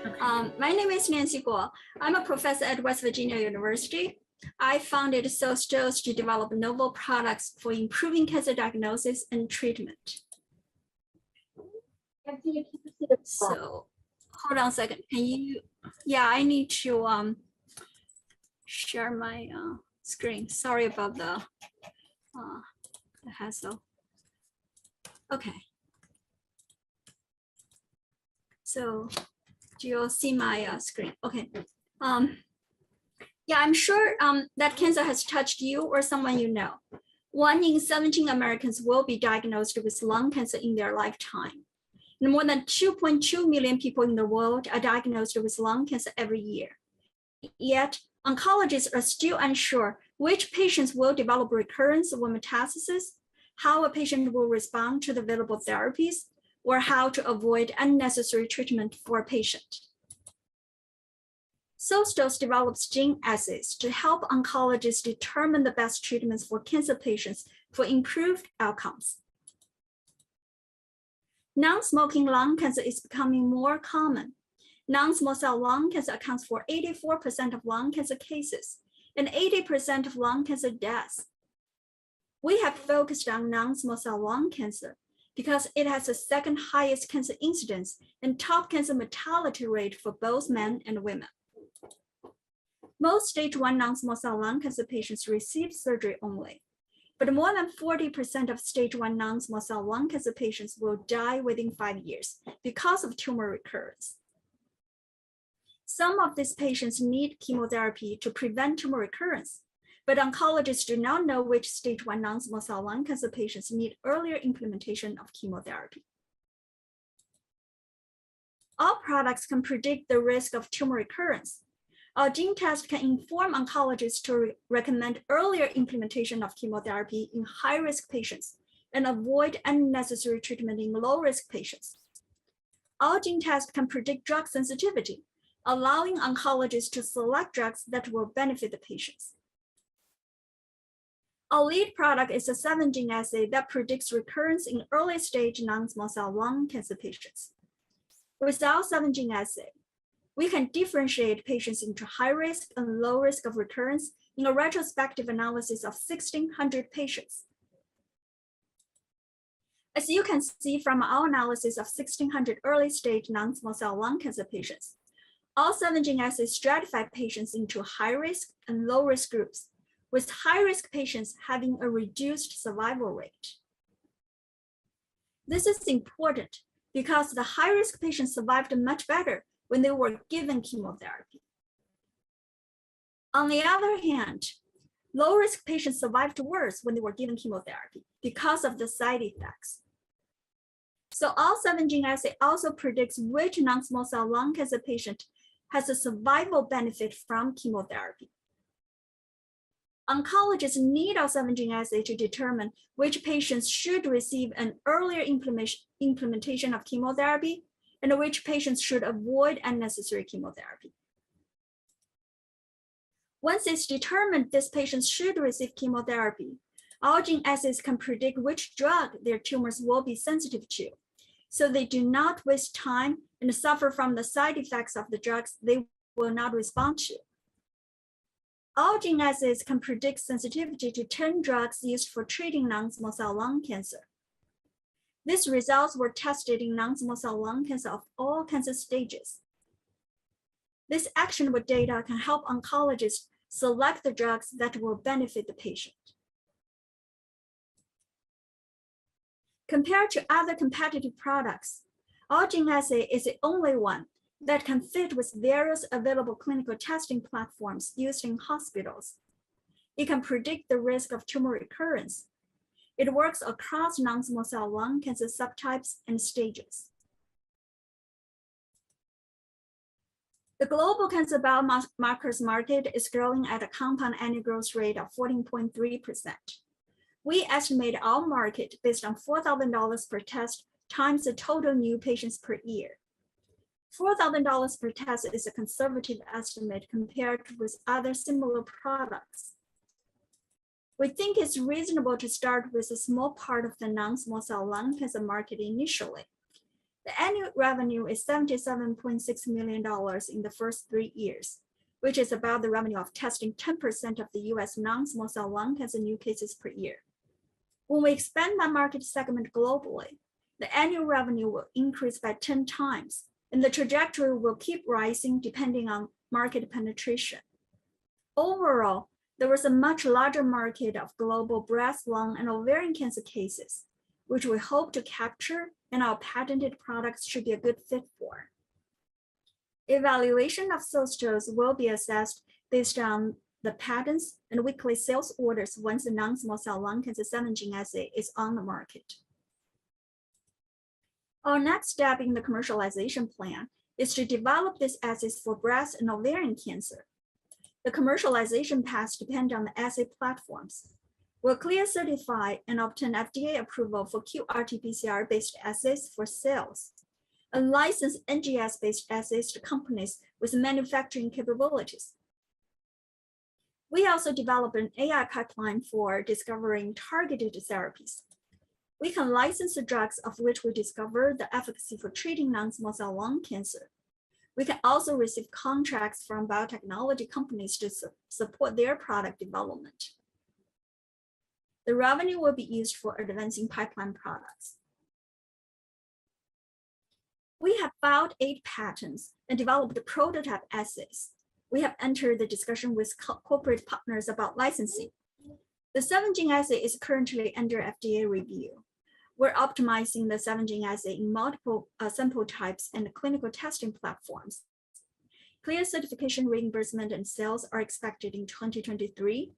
My name is Nancy Guo. I'm a professor at West Virginia University. I founded SoSTOS to develop novel products for improving cancer diagnosis and treatment. So hold on a second. Can you, I need to share my screen. Sorry about the hassle. Okay. So do you all see my screen? Okay. Yeah, I'm sure that cancer has touched you or someone you know. 1 in 17 Americans will be diagnosed with lung cancer in their lifetime. And more than 2.2 million people in the world are diagnosed with lung cancer every year. Yet, oncologists are still unsure which patients will develop recurrence or metastasis, how a patient will respond to the available therapies, or how to avoid unnecessary treatment for a patient. SoSTOS develops gene assays to help oncologists determine the best treatments for cancer patients for improved outcomes. Non-smoking lung cancer is becoming more common. Non-small cell lung cancer accounts for 84% of lung cancer cases and 80% of lung cancer deaths. We have focused on non-small cell lung cancer because it has the second highest cancer incidence and top cancer mortality rate for both men and women. Most stage 1 non-small cell lung cancer patients receive surgery only, but more than 40% of stage 1 non-small cell lung cancer patients will die within 5 years because of tumor recurrence. Some of these patients need chemotherapy to prevent tumor recurrence, but oncologists do not know which stage 1 non-small cell lung cancer patients need earlier implementation of chemotherapy. All products can predict the risk of tumor recurrence. Our gene test can inform oncologists to recommend earlier implementation of chemotherapy in high-risk patients and avoid unnecessary treatment in low-risk patients. Our gene test can predict drug sensitivity, allowing oncologists to select drugs that will benefit the patients. Our lead product is a 7-gene assay that predicts recurrence in early-stage non-small cell lung cancer patients. With our 7-gene assay, we can differentiate patients into high risk and low risk of recurrence in a retrospective analysis of 1,600 patients. As you can see from our analysis of 1,600 early stage non-small cell lung cancer patients, all 7-gene assays stratify patients into high risk and low risk groups, with high risk patients having a reduced survival rate. This is important because the high risk patients survived much better when they were given chemotherapy. On the other hand, low-risk patients survived worse when they were given chemotherapy because of the side effects. So our 7-gene assay also predicts which non-small cell lung cancer patient has a survival benefit from chemotherapy. Oncologists need our 7-gene assay to determine which patients should receive an earlier implementation of chemotherapy and which patients should avoid unnecessary chemotherapy. Once it's determined these patients should receive chemotherapy, our gene assays can predict which drug their tumors will be sensitive to, so they do not waste time and suffer from the side effects of the drugs they will not respond to. Our gene assays can predict sensitivity to 10 drugs used for treating non-small cell lung cancer. These results were tested in non-small cell lung cancer of all cancer stages. This actionable data can help oncologists select the drugs that will benefit the patient. Compared to other competitive products, our gene assay is the only one that can fit with various available clinical testing platforms used in hospitals. It can predict the risk of tumor recurrence. It works across non-small cell lung cancer subtypes and stages. The global cancer biomarkers market is growing at a compound annual growth rate of 14.3%. We estimate our market based on $4,000 per test times the total new patients per year. $4,000 per test is a conservative estimate compared with other similar products. We think it's reasonable to start with a small part of the non-small cell lung cancer market initially, The annual revenue is $77.6 million in the first 3 years, which is about the revenue of testing 10% of the US non-small cell lung cancer new cases per year. When we expand that market segment globally, the annual revenue will increase by 10 times, and the trajectory will keep rising depending on market penetration. Overall, there was a much larger market of global breast, lung, and ovarian cancer cases, which we hope to capture, and our patented products should be a good fit for. Evaluation of sales dose will be assessed based on the patents and weekly sales orders once the non-small cell lung cancer 7-gene assay is on the market. Our next step in the commercialization plan is to develop these assays for breast and ovarian cancer. The commercialization paths depend on the assay platforms. We'll clear certify and obtain FDA approval for qRT-PCR-based assays for sales, and license NGS-based assays to companies with manufacturing capabilities. We also develop an AI pipeline for discovering targeted therapies. We can license the drugs of which we discover the efficacy for treating non-small cell lung cancer. We can also receive contracts from biotechnology companies to support their product development. The revenue will be used for advancing pipeline products. We have filed 8 patents and developed prototype assays. We have entered the discussion with corporate partners about licensing. The 7-gene assay is currently under FDA review. We're optimizing the 7-gene assay in multiple sample types and clinical testing platforms. Clear certification, reimbursement, and sales are expected in 2023.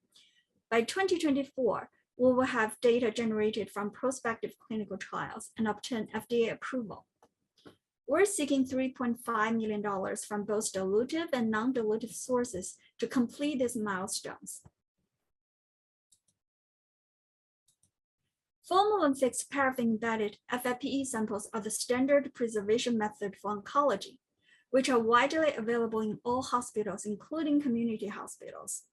By 2024, we will have data generated from prospective clinical trials and obtain FDA approval. We're seeking $3.5 million from both dilutive and non-dilutive sources to complete these milestones. Formalin-fixed paraffin-embedded FFPE samples are the standard preservation method for oncology, which are widely available in all hospitals, including community hospitals.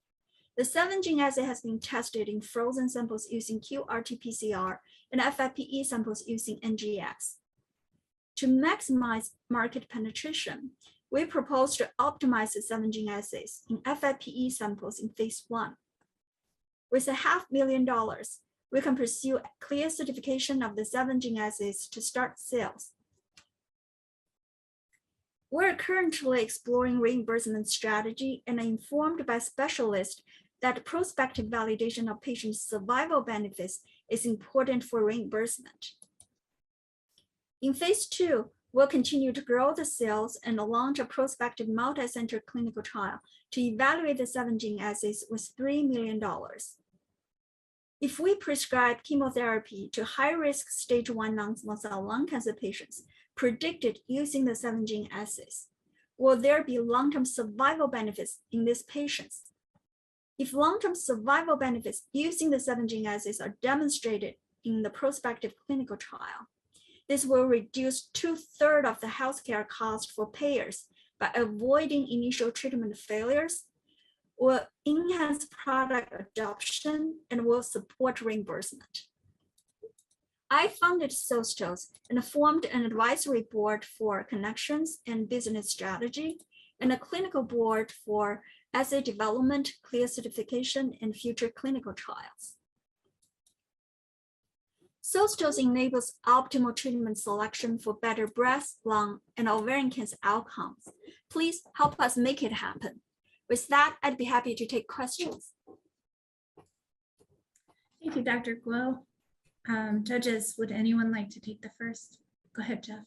The 7-gene assay has been tested in frozen samples using qRT-PCR and FFPE samples using NGS. To maximize market penetration, we propose to optimize the 7-gene assays in FFPE samples in phase 1. With $500,000, we can pursue clear certification of the 7-gene assays to start sales. We're currently exploring reimbursement strategy and are informed by specialists that prospective validation of patient survival benefits is important for reimbursement. In phase 2, we'll continue to grow the sales and launch a prospective multi-center clinical trial to evaluate the 7-gene assays with $3 million. If we prescribe chemotherapy to high-risk stage 1 non-small cell lung cancer patients predicted using the 7-gene assays, will there be long-term survival benefits in these patients? If long-term survival benefits using the 7-gene assays are demonstrated in the prospective clinical trial, this will reduce 2/3 of the healthcare cost for payers by avoiding initial treatment failures, will enhance product adoption, and will support reimbursement. I founded Sostos and formed an advisory board for connections and business strategy, and a clinical board for assay development, clear certification, and future clinical trials. Sostos enables optimal treatment selection for better breast, lung, and ovarian cancer outcomes. Please help us make it happen. With that, I'd be happy to take questions. Thank you, Dr. Guo. Judges, would anyone like to take the first? Go ahead, Jeff.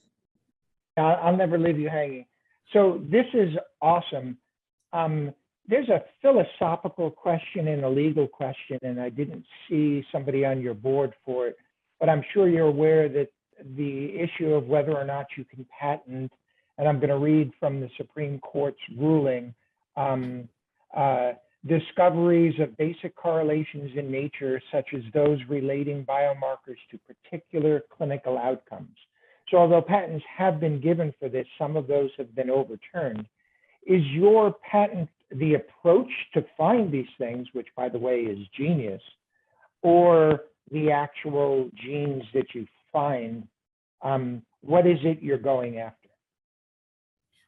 I'll never leave you hanging. So this is awesome. There's a philosophical question and a legal question, and I didn't see somebody on your board for it, but I'm sure you're aware that the issue of whether or not you can patent, and I'm going to read from the Supreme Court's ruling, discoveries of basic correlations in nature, such as those relating biomarkers to particular clinical outcomes. So although patents have been given for this, some of those have been overturned. Is your patent the approach to find these things, which by the way is genius, or the actual genes that you find? what is it you're going after?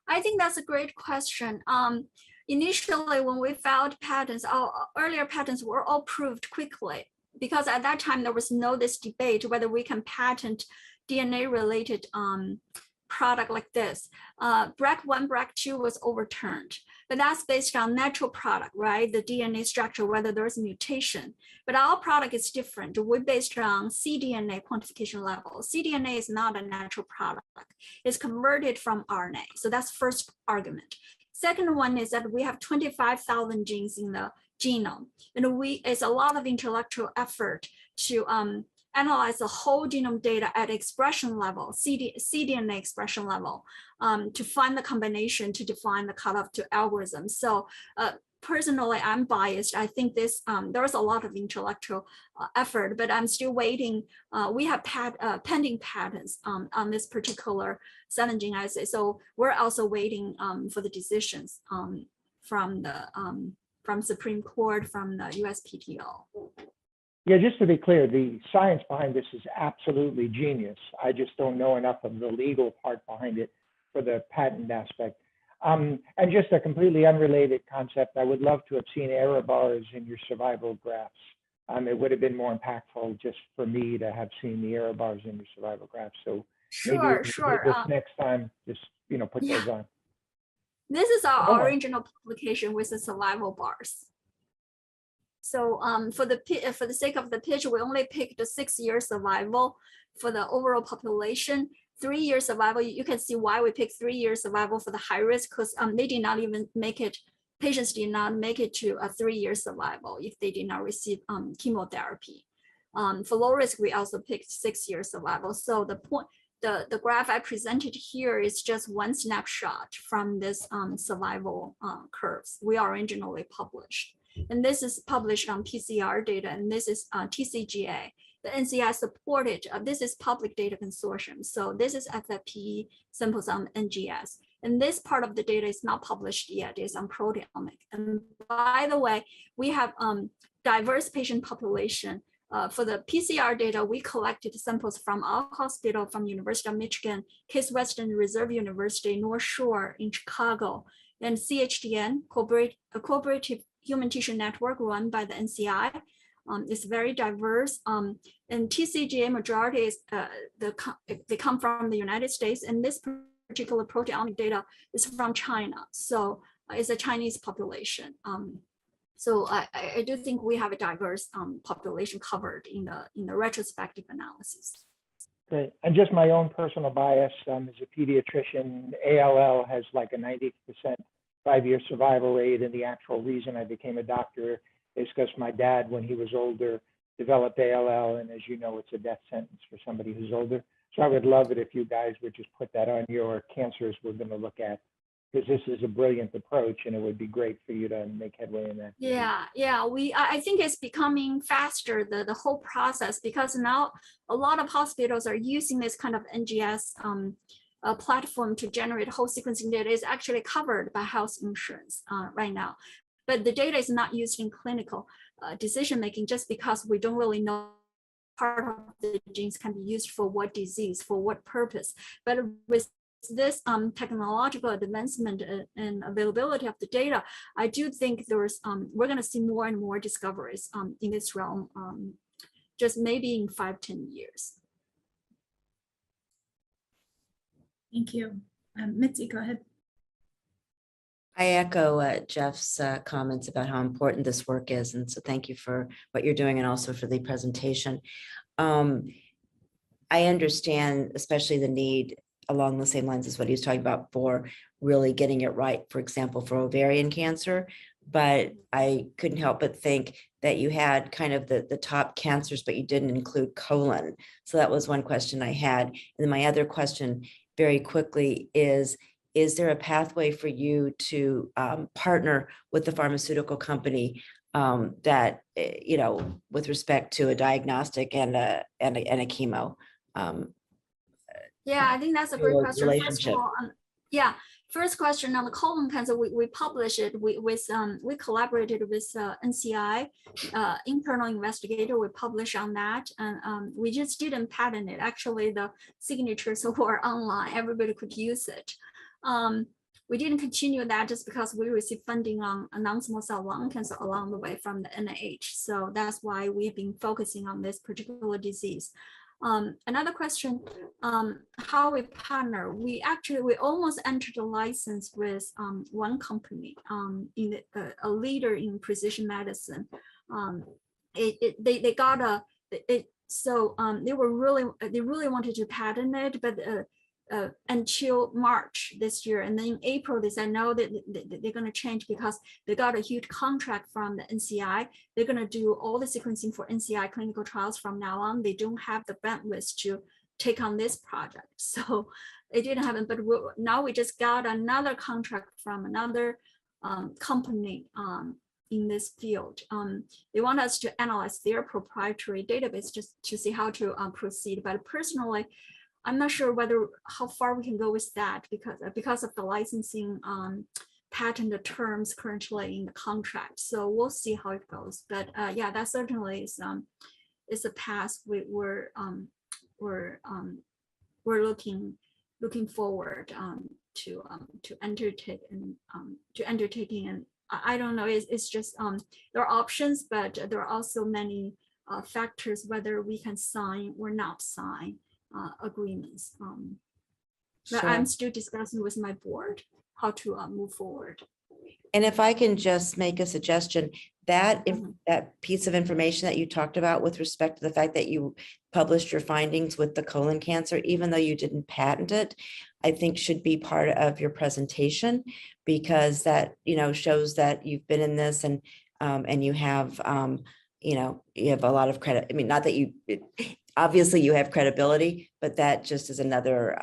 I think that's a great question. Initially, when we filed patents, our earlier patents were all proved quickly because at that time there was no this debate whether we can patent DNA related product like this. BRCA 1, BRCA 2 was overturned, but that's based on natural product, right? The DNA structure, whether there's mutation. But our product is different. We're based on cDNA quantification level. cDNA is not a natural product. It's converted from RNA. So that's first argument. Second one is that we have 25,000 genes in the genome. And it's a lot of intellectual effort to analyze the whole genome data at expression level, cDNA expression level, to find the combination to define the cutoff to algorithms. So personally, I'm biased. I think this there's a lot of intellectual effort, but I'm still waiting. We have pending patents on this particular 7 gene assay. So we're also waiting for the decisions from Supreme Court, from the USPTO. Yeah, just to be clear, the science behind this is absolutely genius. I just don't know enough of the legal part behind it for the patent aspect. And just a completely unrelated concept, I would love to have seen error bars in your survival graphs. It would have been more impactful just for me to have seen the error bars in your survival graphs. So maybe Sure. this next time, just put those on. This is our Okay. original publication with the survival bars. So for the sake of the pitch, we only picked the 6-year survival for the overall population. 3-year survival, you can see why we picked 3-year survival for the high risk, because they did not even make it, patients did not make it to a 3-year survival if they did not receive chemotherapy. For low risk, we also picked 6-year survival. So the graph I presented here is just one snapshot from this survival curves we originally published. And this is published on PCR data, and this is TCGA. The NCI supported, this is public data consortium. So this is FFPE samples on NGS. And this part of the data is not published yet, it's on proteomic. And by the way, we have diverse patient population. For the PCR data, we collected samples from our hospital, from University of Michigan, Case Western Reserve University, North Shore in Chicago, and CHDN, Cooperative Human Tissue Network run by the NCI. It's very diverse. And TCGA majority is they come from the United States, and this particular proteomic data is from China. So it's a Chinese population. So I do think we have a diverse population covered in the retrospective analysis. Great. And just my own personal bias as a pediatrician, ALL has like a 90% 5-year survival rate. And the actual reason I became a doctor is because my dad, when he was older, developed ALL. And as you know, it's a death sentence for somebody who's older. So I would love it if you guys would just put that on your cancers we're going to look at, because this is a brilliant approach and it would be great for you to make headway in that. Yeah, I think it's becoming faster, the whole process, because now a lot of hospitals are using this kind of NGS platform to generate whole sequencing data. Is actually covered by health insurance right now. But the data is not used in clinical decision making just because we don't really know part of the genes can be used for what disease, for what purpose. But with this technological advancement and availability of the data, I do think there's we're going to see more and more discoveries in this realm, just maybe in 5-10 years. Thank you. Mitzi, go ahead. I echo Jeff's comments about how important this work is. And so thank you for what you're doing and also for the presentation. I understand especially the need along the same lines as what he was talking about for really getting it right, for example, for ovarian cancer. But I couldn't help but think that you had kind of the top cancers, but you didn't include colon. So that was one question I had. And then my other question very quickly is there a pathway for you to partner with the pharmaceutical company that, with respect to a diagnostic and a chemo? Yeah, I think that's a great question. First of all, First question on the colon cancer, we published it we collaborated with NCI internal investigator. We published on that, and we just didn't patent it. Actually, the signatures were online; everybody could use it. We didn't continue that just because we received funding on non-small cell lung cancer along the way from the NIH. So that's why we've been focusing on this particular disease. Another question, how we partner. We almost entered a license with one company, a leader in precision medicine. They got they really wanted to patent it, but until March this year, and then in April they said no, they're going to change because they got a huge contract from the NCI. They're going to do all the sequencing for NCI clinical trials from now on. They don't have the bandwidth to take on this project, so it didn't happen. But now we just got another contract from another company in this field. They want us to analyze their proprietary database just to see how to proceed. But personally, I'm not sure how far we can go with that because of the licensing patent terms currently in the contract. So we'll see how it goes. But yeah, that certainly is a path we're looking forward to undertaking. And I don't know. It's just there are options, but there are also many factors whether we can sign or not sign agreements. But Sure. I'm still discussing with my board how to move forward. And if I can just make a suggestion, that Mhm. that piece of information that you talked about with respect to the fact that you published your findings with the colon cancer, even though you didn't patent it, I think should be part of your presentation, because that, shows that you've been in this and you have, you have a lot of credit. I mean, not that obviously you have credibility, but that just is another,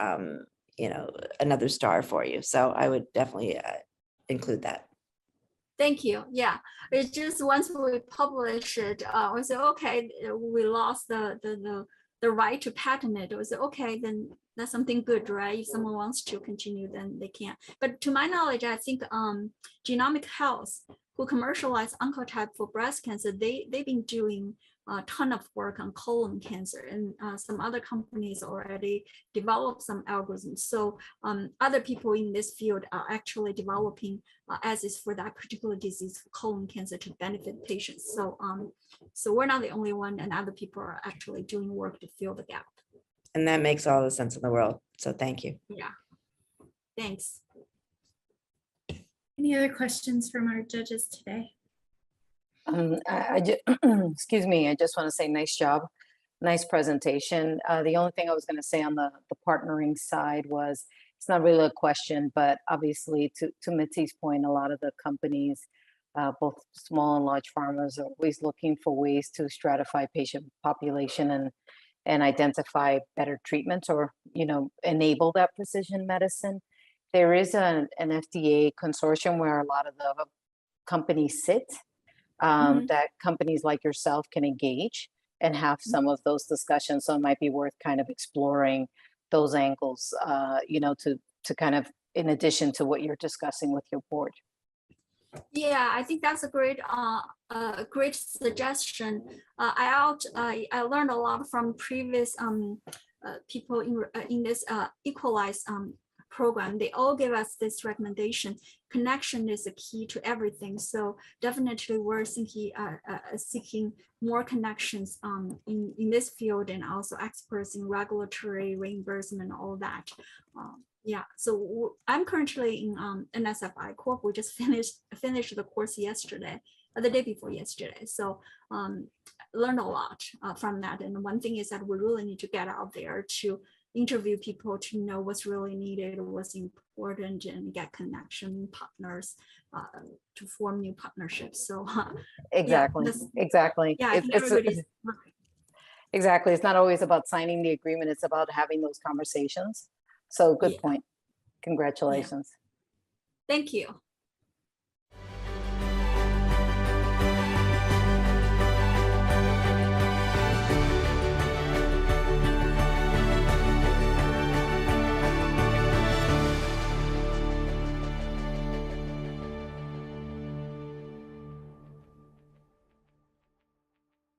another star for you. So I would definitely include that. Thank you. Yeah, it's just once we publish it, we said okay, we lost the right to patent it. We said okay, then that's something good, right? If someone wants to continue, then they can. But to my knowledge, I think Genomic Health, who commercialize Oncotype for breast cancer, they've been doing a ton of work on colon cancer, and some other companies already developed some algorithms. So other people in this field are actually developing assays for that particular disease, for colon cancer, to benefit patients. So so we're not the only one, and other people are actually doing work to fill the gap. And that makes all the sense in the world. So thank you. Yeah, thanks. Any other questions from our judges today? Excuse me, I just want to say nice job, nice presentation. The only thing I was going to say on the partnering side was, it's not really a question, but obviously to Mitzi's point, a lot of the companies, both small and large pharmas, are always looking for ways to stratify patient population and identify better treatments, or enable that precision medicine. There is an FDA consortium where a lot of the companies sit, that companies like yourself can engage and have some of those discussions. So it might be worth kind of exploring those angles, to kind of, in addition to what you're discussing with your board. Yeah, I think that's a great suggestion. I learned a lot from previous people in this Equalize program. They all give us this recommendation. Connection is the key to everything. So definitely we're thinking, seeking more connections in this field, and also experts in regulatory, reimbursement, all that. Yeah, so I'm currently in NSFI Corp. We just finished the course yesterday, the day before yesterday. So learned a lot from that. And one thing is that we really need to get out there to interview people, to know what's really needed, what's important, and get connection partners to form new partnerships. So Exactly. Exactly. Yeah, I think everybody's exactly. It's not always about signing the agreement. It's about having those conversations. So good point. Congratulations. Thank you.